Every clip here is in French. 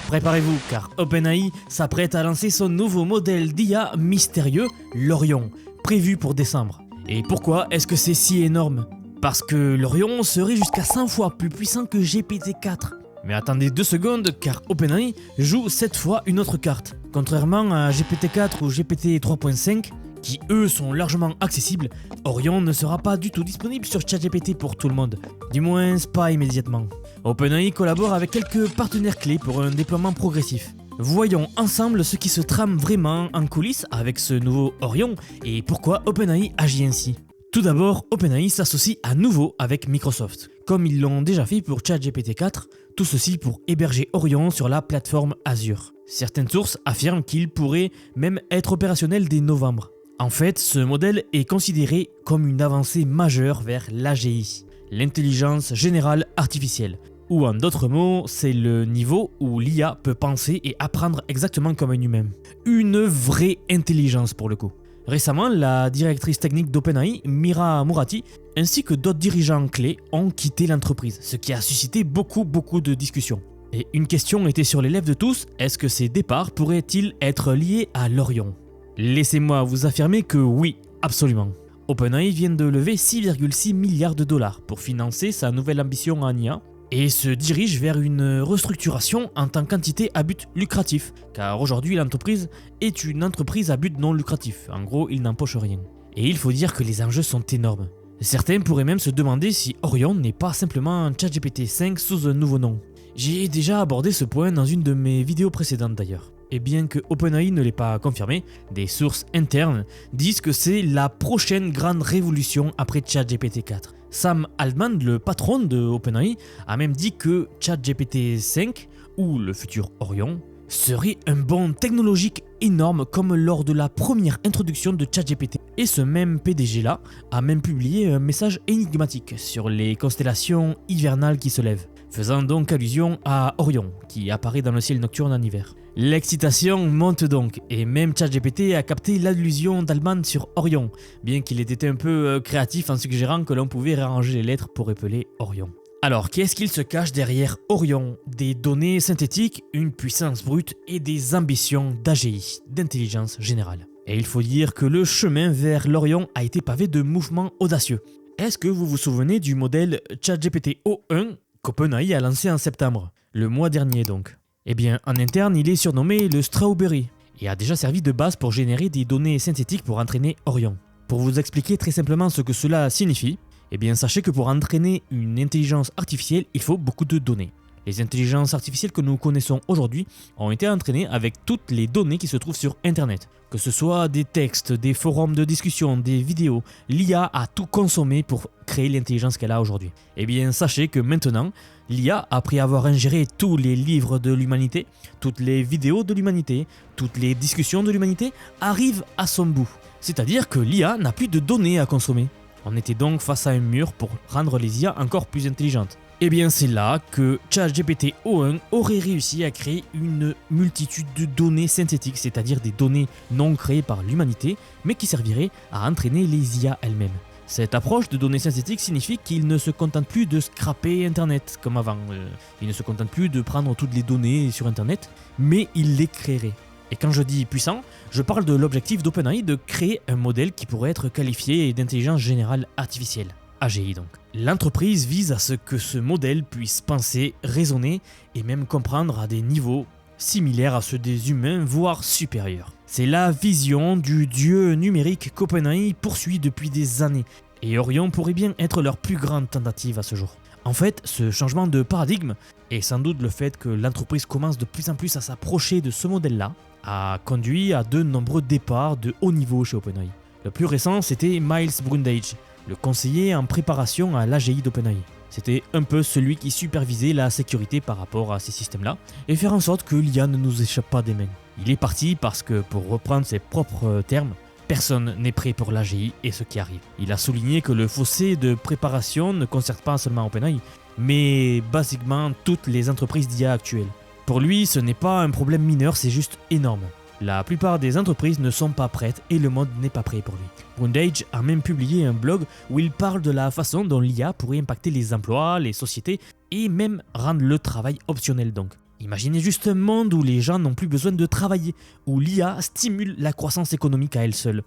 Préparez-vous car OpenAI s'apprête à lancer son nouveau modèle d'IA mystérieux, l'Orion, prévu pour décembre. Et pourquoi est-ce que c'est si énorme? Parce que l'Orion serait jusqu'à 100 fois plus puissant que GPT-4. Mais attendez 2 secondes car OpenAI joue cette fois une autre carte. Contrairement à GPT-4 ou GPT 3.5, qui eux sont largement accessibles, Orion ne sera pas du tout disponible sur ChatGPT pour tout le monde, du moins pas immédiatement. OpenAI collabore avec quelques partenaires clés pour un déploiement progressif. Voyons ensemble ce qui se trame vraiment en coulisses avec ce nouveau Orion et pourquoi OpenAI agit ainsi. Tout d'abord, OpenAI s'associe à nouveau avec Microsoft, comme ils l'ont déjà fait pour ChatGPT 4, tout ceci pour héberger Orion sur la plateforme Azure. Certaines sources affirment qu'il pourrait même être opérationnel dès novembre. En fait, ce modèle est considéré comme une avancée majeure vers l'AGI, l'intelligence générale artificielle. Ou en d'autres mots, c'est le niveau où l'IA peut penser et apprendre exactement comme un humain. Une vraie intelligence pour le coup. Récemment, la directrice technique d'OpenAI, Mira Murati, ainsi que d'autres dirigeants clés ont quitté l'entreprise, ce qui a suscité beaucoup de discussions. Et une question était sur les lèvres de tous, est-ce que ces départs pourraient-ils être liés à l'Orion? Laissez-moi vous affirmer que oui, absolument. OpenAI vient de lever 6,6 milliards de dollars pour financer sa nouvelle ambition en IA et se dirige vers une restructuration en tant qu'entité à but lucratif, car aujourd'hui l'entreprise est une entreprise à but non lucratif, en gros il n'empoche rien. Et il faut dire que les enjeux sont énormes. Certains pourraient même se demander si Orion n'est pas simplement un ChatGPT 5 sous un nouveau nom. J'ai déjà abordé ce point dans une de mes vidéos précédentes d'ailleurs. Et bien que OpenAI ne l'ait pas confirmé, des sources internes disent que c'est la prochaine grande révolution après ChatGPT 4. Sam Altman, le patron de OpenAI, a même dit que ChatGPT 5, ou le futur Orion, serait un bond technologique énorme comme lors de la première introduction de ChatGPT. Et ce même PDG-là a même publié un message énigmatique sur les constellations hivernales qui se lèvent, faisant donc allusion à Orion, qui apparaît dans le ciel nocturne en hiver. L'excitation monte donc, et même ChatGPT a capté l'allusion d'Alman sur Orion, bien qu'il ait été un peu créatif en suggérant que l'on pouvait réarranger les lettres pour épeler Orion. Alors, qu'est-ce qu'il se cache derrière Orion? Des données synthétiques, une puissance brute et des ambitions d'AGI, d'intelligence générale. Et il faut dire que le chemin vers l'Orion a été pavé de mouvements audacieux. Est-ce que vous vous souvenez du modèle ChatGPT O1 qu'OpenAI a lancé en septembre, le mois dernier donc? Eh bien, en interne, il est surnommé le Strawberry et a déjà servi de base pour générer des données synthétiques pour entraîner Orion. Pour vous expliquer très simplement ce que cela signifie, eh bien, sachez que pour entraîner une intelligence artificielle, il faut beaucoup de données. Les intelligences artificielles que nous connaissons aujourd'hui ont été entraînées avec toutes les données qui se trouvent sur Internet. Que ce soit des textes, des forums de discussion, des vidéos, l'IA a tout consommé pour créer l'intelligence qu'elle a aujourd'hui. Eh bien, sachez que maintenant, l'IA, après avoir ingéré tous les livres de l'humanité, toutes les vidéos de l'humanité, toutes les discussions de l'humanité, arrive à son bout. C'est-à-dire que l'IA n'a plus de données à consommer. On était donc face à un mur pour rendre les IA encore plus intelligentes. Et bien c'est là que ChatGPT O1 aurait réussi à créer une multitude de données synthétiques, c'est-à-dire des données non créées par l'humanité, mais qui serviraient à entraîner les IA elles-mêmes. Cette approche de données synthétiques signifie qu'il ne se contente plus de scraper Internet comme avant. Il ne se contente plus de prendre toutes les données sur Internet, mais il les créerait. Et quand je dis puissant, je parle de l'objectif d'OpenAI de créer un modèle qui pourrait être qualifié d'intelligence générale artificielle, AGI donc. L'entreprise vise à ce que ce modèle puisse penser, raisonner et même comprendre à des niveaux similaires à ceux des humains, voire supérieurs. C'est la vision du dieu numérique qu'OpenAI poursuit depuis des années, et Orion pourrait bien être leur plus grande tentative à ce jour. En fait, ce changement de paradigme, et sans doute le fait que l'entreprise commence de plus en plus à s'approcher de ce modèle-là, a conduit à de nombreux départs de haut niveau chez OpenAI. Le plus récent, c'était Miles Brundage, le conseiller en préparation à l'AGI d'OpenAI. C'était un peu celui qui supervisait la sécurité par rapport à ces systèmes-là et faire en sorte que l'IA ne nous échappe pas des mains. Il est parti parce que, pour reprendre ses propres termes, personne n'est prêt pour l'AGI et ce qui arrive. Il a souligné que le fossé de préparation ne concerne pas seulement OpenAI, mais basiquement toutes les entreprises d'IA actuelles. Pour lui, ce n'est pas un problème mineur, c'est juste énorme. La plupart des entreprises ne sont pas prêtes et le monde n'est pas prêt pour lui. Brundage a même publié un blog où il parle de la façon dont l'IA pourrait impacter les emplois, les sociétés et même rendre le travail optionnel donc. Imaginez juste un monde où les gens n'ont plus besoin de travailler, où l'IA stimule la croissance économique à elle seule.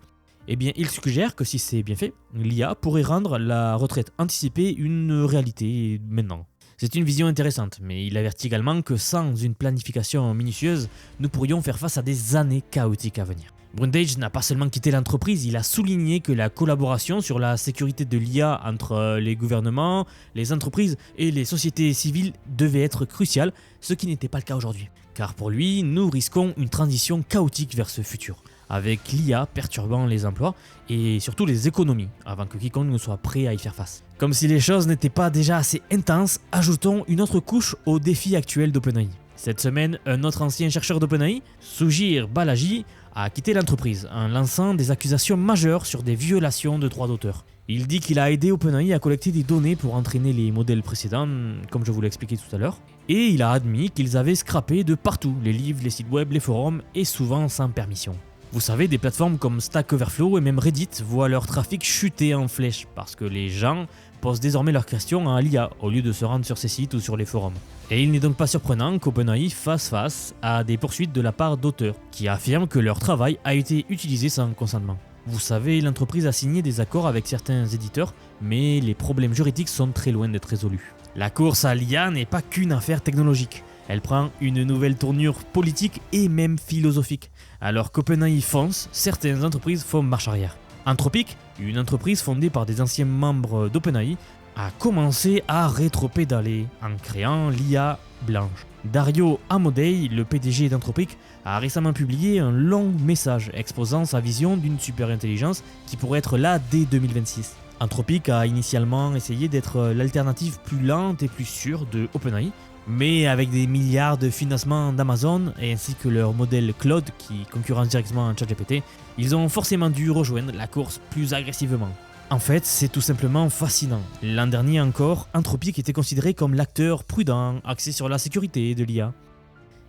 Eh bien, il suggère que si c'est bien fait, l'IA pourrait rendre la retraite anticipée une réalité maintenant. C'est une vision intéressante, mais il avertit également que sans une planification minutieuse, nous pourrions faire face à des années chaotiques à venir. Brundage n'a pas seulement quitté l'entreprise, il a souligné que la collaboration sur la sécurité de l'IA entre les gouvernements, les entreprises et les sociétés civiles devait être cruciale, ce qui n'était pas le cas aujourd'hui. Car pour lui, nous risquons une transition chaotique vers ce futur, avec l'IA perturbant les emplois et surtout les économies, avant que quiconque ne soit prêt à y faire face. Comme si les choses n'étaient pas déjà assez intenses, ajoutons une autre couche au défi actuel d'OpenAI. Cette semaine, un autre ancien chercheur d'OpenAI, Sujir Balaji, a quitté l'entreprise en lançant des accusations majeures sur des violations de droits d'auteur. Il dit qu'il a aidé OpenAI à collecter des données pour entraîner les modèles précédents, comme je vous l'ai expliqué tout à l'heure, et il a admis qu'ils avaient scrappé de partout, les livres, les sites web, les forums, et souvent sans permission. Vous savez, des plateformes comme Stack Overflow et même Reddit voient leur trafic chuter en flèche parce que les gens posent désormais leurs questions à l'IA au lieu de se rendre sur ces sites ou sur les forums. Et il n'est donc pas surprenant qu'OpenAI fasse face à des poursuites de la part d'auteurs qui affirment que leur travail a été utilisé sans consentement. Vous savez, l'entreprise a signé des accords avec certains éditeurs, mais les problèmes juridiques sont très loin d'être résolus. La course à l'IA n'est pas qu'une affaire technologique. Elle prend une nouvelle tournure politique et même philosophique. Alors qu'OpenAI fonce, certaines entreprises font marche arrière. Anthropic, une entreprise fondée par des anciens membres d'OpenAI, a commencé à rétropédaler en créant l'IA blanche. Dario Amodei, le PDG d'Anthropic, a récemment publié un long message exposant sa vision d'une super-intelligence qui pourrait être là dès 2026. Anthropic a initialement essayé d'être l'alternative plus lente et plus sûre de OpenAI, mais avec des milliards de financements d'Amazon et ainsi que leur modèle Claude qui concurrence directement ChatGPT, ils ont forcément dû rejoindre la course plus agressivement. En fait, c'est tout simplement fascinant. L'an dernier encore, Anthropic était considéré comme l'acteur prudent, axé sur la sécurité de l'IA.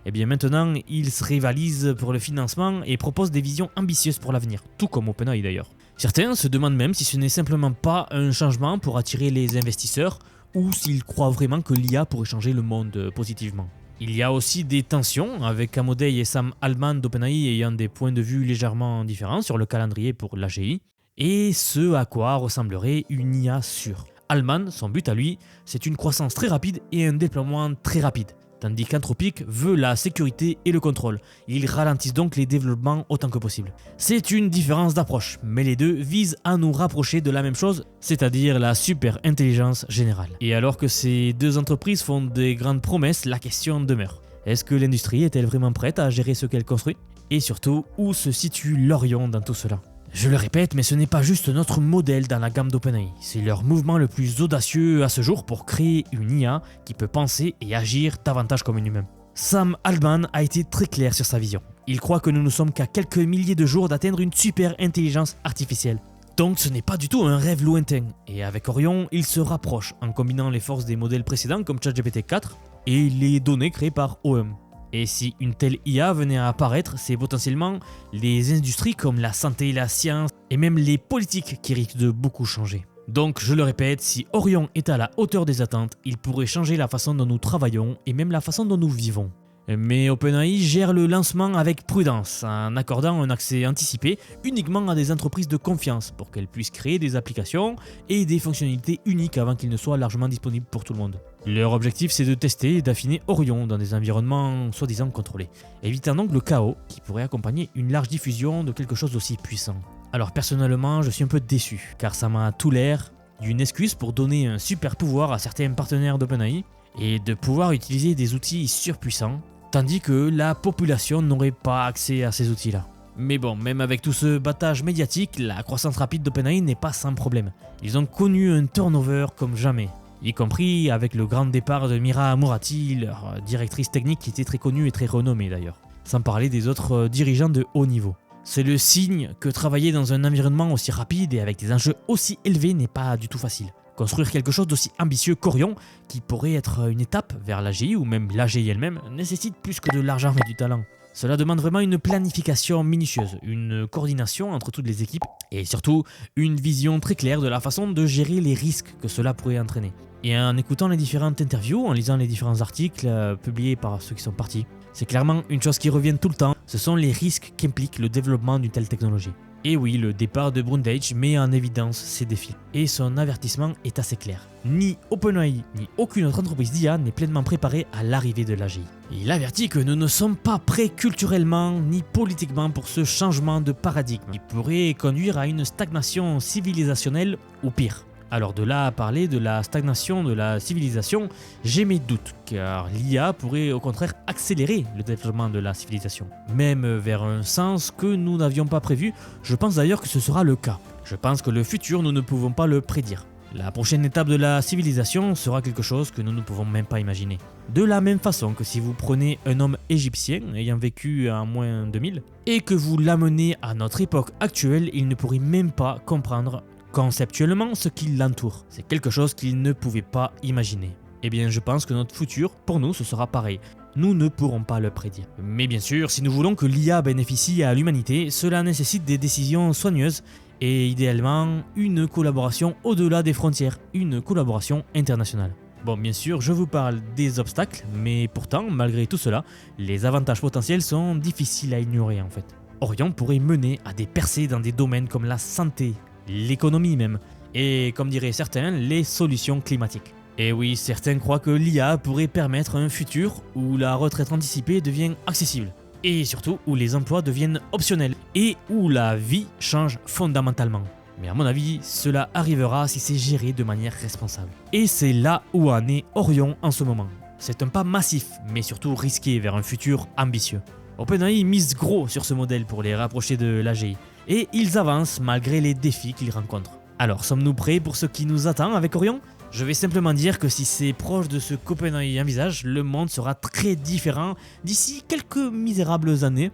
Et bien maintenant, ils se rivalisent pour le financement et proposent des visions ambitieuses pour l'avenir, tout comme OpenAI d'ailleurs. Certains se demandent même si ce n'est simplement pas un changement pour attirer les investisseurs ou s'ils croient vraiment que l'IA pourrait changer le monde positivement. Il y a aussi des tensions avec Amodei et Sam Altman d'OpenAI ayant des points de vue légèrement différents sur le calendrier pour l'AGI et ce à quoi ressemblerait une IA sûre. Altman, son but à lui, c'est une croissance très rapide et un déploiement très rapide, tandis qu'Anthropic veut la sécurité et le contrôle. Ils ralentissent donc les développements autant que possible. C'est une différence d'approche, mais les deux visent à nous rapprocher de la même chose, c'est-à-dire la super intelligence générale. Et alors que ces deux entreprises font des grandes promesses, la question demeure. Est-ce que l'industrie est-elle vraiment prête à gérer ce qu'elle construit? Et surtout, où se situe l'Orion dans tout cela? Je le répète, mais ce n'est pas juste notre modèle dans la gamme d'OpenAI, c'est leur mouvement le plus audacieux à ce jour pour créer une IA qui peut penser et agir davantage comme un humain. Sam Altman a été très clair sur sa vision. Il croit que nous ne sommes qu'à quelques milliers de jours d'atteindre une super intelligence artificielle. Donc ce n'est pas du tout un rêve lointain, et avec Orion, il se rapproche en combinant les forces des modèles précédents comme ChatGPT 4 et les données créées par OM. Et si une telle IA venait à apparaître, c'est potentiellement les industries comme la santé, la science et même les politiques qui risquent de beaucoup changer. Donc je le répète, si Orion est à la hauteur des attentes, il pourrait changer la façon dont nous travaillons et même la façon dont nous vivons. Mais OpenAI gère le lancement avec prudence, en accordant un accès anticipé uniquement à des entreprises de confiance pour qu'elles puissent créer des applications et des fonctionnalités uniques avant qu'ils ne soient largement disponibles pour tout le monde. Leur objectif, c'est de tester et d'affiner Orion dans des environnements soi-disant contrôlés, évitant donc le chaos qui pourrait accompagner une large diffusion de quelque chose d'aussi puissant. Alors personnellement, je suis un peu déçu, car ça m'a tout l'air d'une excuse pour donner un super pouvoir à certains partenaires d'OpenAI et de pouvoir utiliser des outils surpuissants, tandis que la population n'aurait pas accès à ces outils-là. Mais bon, même avec tout ce battage médiatique, la croissance rapide d'OpenAI n'est pas sans problème. Ils ont connu un turnover comme jamais, y compris avec le grand départ de Mira Mourati, leur directrice technique qui était très connue et très renommée d'ailleurs, sans parler des autres dirigeants de haut niveau. C'est le signe que travailler dans un environnement aussi rapide et avec des enjeux aussi élevés n'est pas du tout facile. Construire quelque chose d'aussi ambitieux qu'Orion, qui pourrait être une étape vers l'AGI ou même l'AGI elle-même, nécessite plus que de l'argent et du talent. Cela demande vraiment une planification minutieuse, une coordination entre toutes les équipes et surtout une vision très claire de la façon de gérer les risques que cela pourrait entraîner. Et en écoutant les différentes interviews, en lisant les différents articles publiés par ceux qui sont partis, c'est clairement une chose qui revient tout le temps, ce sont les risques qu'implique le développement d'une telle technologie. Et oui, le départ de Brundage met en évidence ces défis. Et son avertissement est assez clair. Ni OpenAI, ni aucune autre entreprise d'IA n'est pleinement préparée à l'arrivée de l'AGI. Il avertit que nous ne sommes pas prêts culturellement ni politiquement pour ce changement de paradigme qui pourrait conduire à une stagnation civilisationnelle ou pire. Alors de là à parler de la stagnation de la civilisation, j'ai mes doutes, car l'IA pourrait au contraire accélérer le développement de la civilisation, même vers un sens que nous n'avions pas prévu. Je pense d'ailleurs que ce sera le cas. Je pense que le futur, nous ne pouvons pas le prédire. La prochaine étape de la civilisation sera quelque chose que nous ne pouvons même pas imaginer. De la même façon que si vous prenez un homme égyptien ayant vécu en moins 2000 et que vous l'amenez à notre époque actuelle, il ne pourrait même pas comprendre conceptuellement ce qui l'entoure. C'est quelque chose qu'il ne pouvait pas imaginer. Eh bien, je pense que notre futur, pour nous, ce sera pareil. Nous ne pourrons pas le prédire. Mais bien sûr, si nous voulons que l'IA bénéficie à l'humanité, cela nécessite des décisions soigneuses et idéalement une collaboration au-delà des frontières, une collaboration internationale. Bon, bien sûr, je vous parle des obstacles, mais pourtant, malgré tout cela, les avantages potentiels sont difficiles à ignorer en fait. Orion pourrait mener à des percées dans des domaines comme la santé, l'économie même, et comme diraient certains, les solutions climatiques. Et oui, certains croient que l'IA pourrait permettre un futur où la retraite anticipée devient accessible, et surtout où les emplois deviennent optionnels, et où la vie change fondamentalement. Mais à mon avis, cela arrivera si c'est géré de manière responsable. Et c'est là où en est Orion en ce moment. C'est un pas massif, mais surtout risqué vers un futur ambitieux. OpenAI mise gros sur ce modèle pour les rapprocher de l'AGI, et ils avancent malgré les défis qu'ils rencontrent. Alors, sommes-nous prêts pour ce qui nous attend avec Orion ? Je vais simplement dire que si c'est proche de ce qu'OpenAI envisage, le monde sera très différent d'ici quelques misérables années.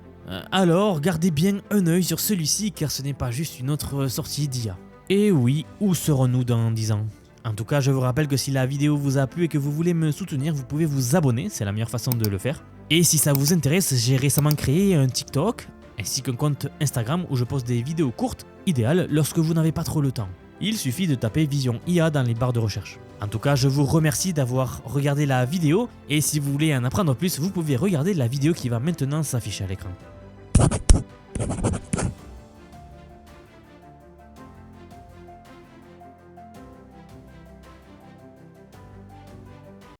Alors, gardez bien un œil sur celui-ci car ce n'est pas juste une autre sortie d'IA. Et oui, où serons-nous dans 10 ans ? En tout cas, je vous rappelle que si la vidéo vous a plu et que vous voulez me soutenir, vous pouvez vous abonner, c'est la meilleure façon de le faire. Et si ça vous intéresse, j'ai récemment créé un TikTok ainsi qu'un compte Instagram où je poste des vidéos courtes, idéales lorsque vous n'avez pas trop le temps. Il suffit de taper Vision IA dans les barres de recherche. En tout cas, je vous remercie d'avoir regardé la vidéo et si vous voulez en apprendre plus, vous pouvez regarder la vidéo qui va maintenant s'afficher à l'écran.